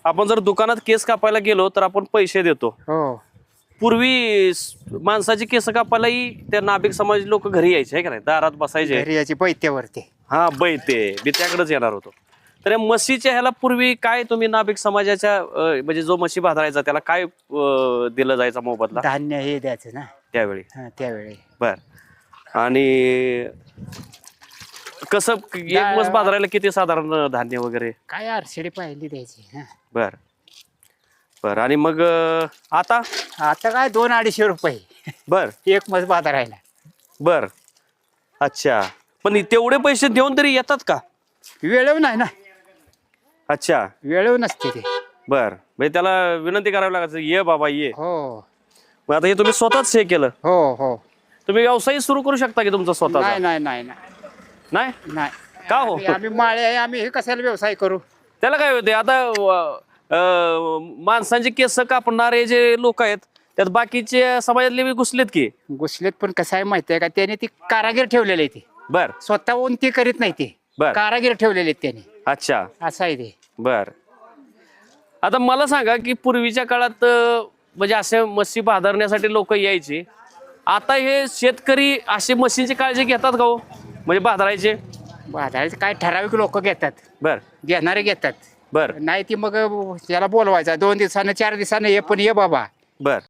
आपण जर दुकानात केस कापायला गेलो तर आपण पैसे देतो. हो पूर्वी माणसाची केस कापायलाही त्या नाभिक समाज लोक घरी यायचे आहे का नाही, दारात बसायचे. घरी याची बैत्यावरती. हा बैते मी त्याकडेच येणार होतो. तर या म्हशीच्या ह्याला पूर्वी काय तुम्ही नाभिक समाजाच्या म्हणजे जो म्हशी बांधायचा त्याला काय दिलं जायचा मोबदला धान्य हे द्यायचं ना त्यावेळी? त्यावेळी. बर. आणि कसं एक म्हस बाजारायला किती साधारण धान्य वगैरे? काय आरशेडी पाहिली द्यायची. बर बर. आणि मग आता आता काय 200-250 रुपये बर एक मस बाजारायला. बर. अच्छा. पण तेवढे पैसे देऊन तरी येतात का? वेळव नाही ना. अच्छा. वेळव नसते ते. बर. म्हणजे त्याला विनंती करावी लागायचं, ये बाबा ये. हो मग आता हे तुम्ही स्वतःच हे केलं? हो हो. तुम्ही व्यवसाय सुरू करू शकता की तुमचा स्वतः? नाही नाही नाही नाही. नाही. का हो? आम्ही माळे आहे, आम्ही हे कशाला व्यवसाय करू? त्याला काय होते आता माणसांचे केस कापणारे जे लोक आहेत त्यात बाकीचे समाजातले बी घुसलेत की. घुसलेत पण कसं आहे माहिती आहे का, त्याने ती कारागीर ठेवलेले ते. बर. स्वतःहून ते करीत नाही ते. बर. कारागीर ठेवलेले त्याने. अच्छा. असं आहे ते. बर. आता मला सांगा की पूर्वीच्या काळात म्हणजे असे म्हशी बांधण्यासाठी लोक यायचे. आता हे शेतकरी असे म्हशींची काळजी घेतात का हो, म्हणजे बांधायचे? बाजाराचे काय ठराविक लोक घेतात. बर. घेणारे घेतात. बर नाही ती मग त्याला बोलवायचा 2 दिवसानं 4 दिवसानं ये पण ये बाबा. बर.